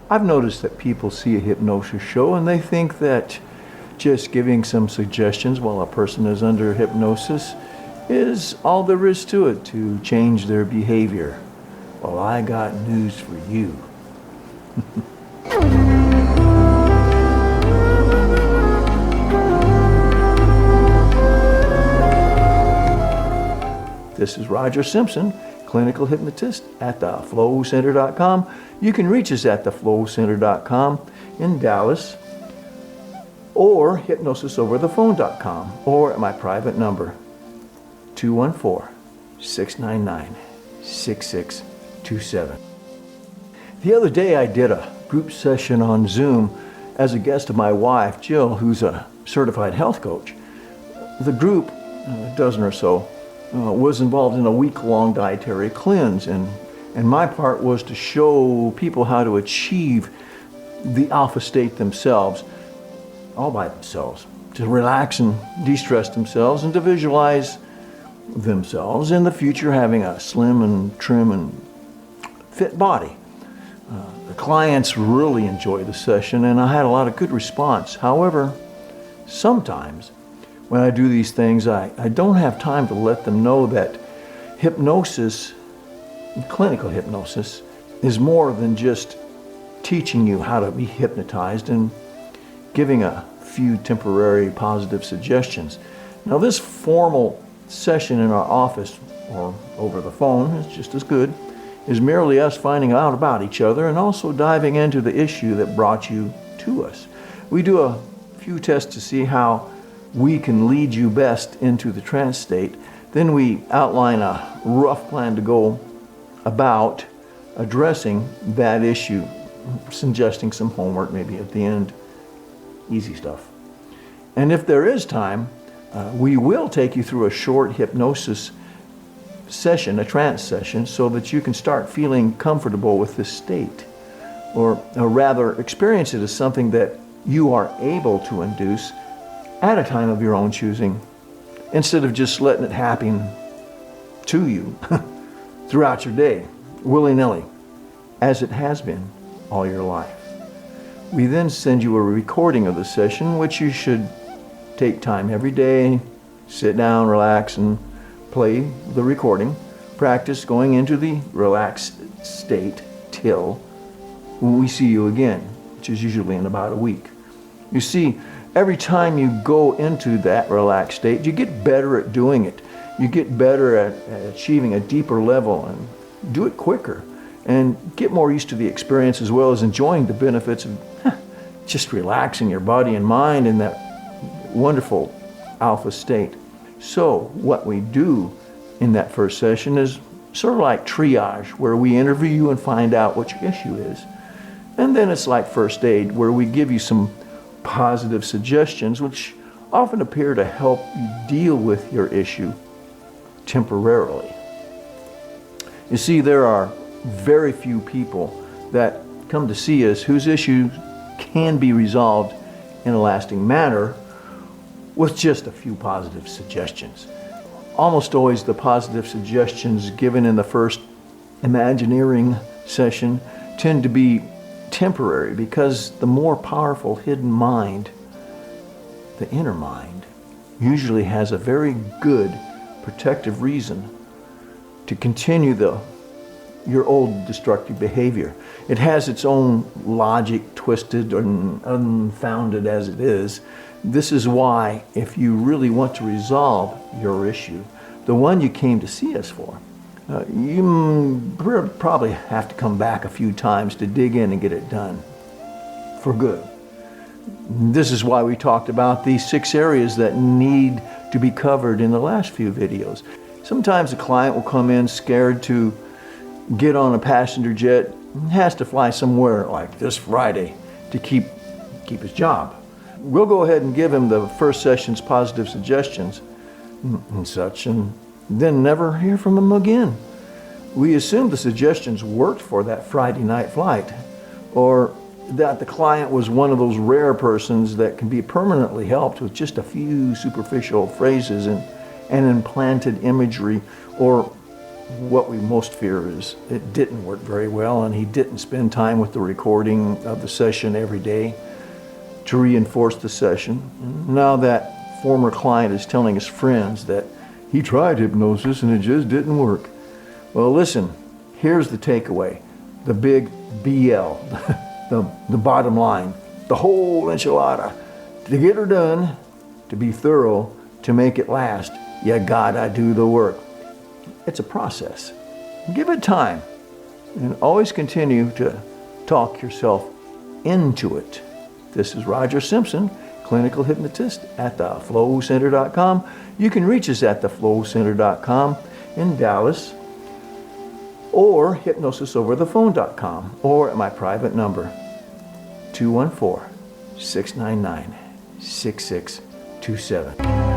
I've noticed that people see a hypnosis show and they think that just giving some suggestions while a person is under hypnosis is all there is to it to change their behavior. Well, I got news for you. This is Roger Simpson, clinical hypnotist at theflowcenter.com. You can reach us at theflowcenter.com in Dallas, or hypnosisoverthephone.com, or at my private number, 214-699-6627. The other day I did a group session on Zoom as a guest of my wife, Jill, who's a certified health coach. The group, a dozen or so, was involved in a week-long dietary cleanse, and my part was to show people how to achieve the alpha state themselves, all by themselves, to relax and de-stress themselves and to visualize themselves in the future having a slim and trim and fit body. The clients really enjoyed the session and I had a lot of good response. However, sometimes when I do these things, I don't have time to let them know that hypnosis, clinical hypnosis, is more than just teaching you how to be hypnotized and giving a few temporary positive suggestions. Now, this formal session in our office or over the phone is just as good, is merely us finding out about each other and also diving into the issue that brought you to us. We do a few tests to see how we can lead you best into the trance state. Then we outline a rough plan to go about addressing that issue, suggesting some homework maybe at the end, easy stuff. And if there is time, we will take you through a short hypnosis session, a trance session, so that you can start feeling comfortable with this state, or rather experience it as something that you are able to induce at a time of your own choosing, instead of just letting it happen to you throughout your day, willy-nilly, as it has been all your life. We then send you a recording of the session, which you should take time every day, sit down, relax, and play the recording. Practice going into the relaxed state till we see you again, which is usually in about a week. You see, every time you go into that relaxed state, you get better at doing it. You get better at achieving a deeper level and do it quicker and get more used to the experience, as well as enjoying the benefits of just relaxing your body and mind in that wonderful alpha state. So what we do in that first session is sort of like triage, where we interview you and find out what your issue is. And then it's like first aid, where we give you some positive suggestions which often appear to help you deal with your issue temporarily. You see, there are very few people that come to see us whose issues can be resolved in a lasting manner with just a few positive suggestions. Almost always the positive suggestions given in the first Imagineering session tend to be temporary, because the more powerful hidden mind, the inner mind, usually has a very good protective reason to continue your old destructive behavior. It has its own logic, twisted and unfounded as it is. This is why, if you really want to resolve your issue, the one you came to see us for, you probably have to come back a few times to dig in and get it done for good. This is why we talked about these 6 areas that need to be covered in the last few videos. Sometimes a client will come in scared to get on a passenger jet and has to fly somewhere like this Friday to keep his job. We'll go ahead and give him the first session's positive suggestions and such, and then never hear from him again. We assume the suggestions worked for that Friday night flight, or that the client was one of those rare persons that can be permanently helped with just a few superficial phrases and implanted imagery, or what we most fear is it didn't work very well, and he didn't spend time with the recording of the session every day to reinforce the session. Now that former client is telling his friends that he tried hypnosis and it just didn't work. Well, listen, here's the takeaway, the big BL, the bottom line, the whole enchilada. To get her done, to be thorough, to make it last, you gotta do the work. It's a process. Give it time, and always continue to talk yourself into it. This is Roger Simpson, clinical hypnotist at theflowcenter.com. You can reach us at theflowcenter.com in Dallas, or hypnosisoverthephone.com, or at my private number, 214-699-6627.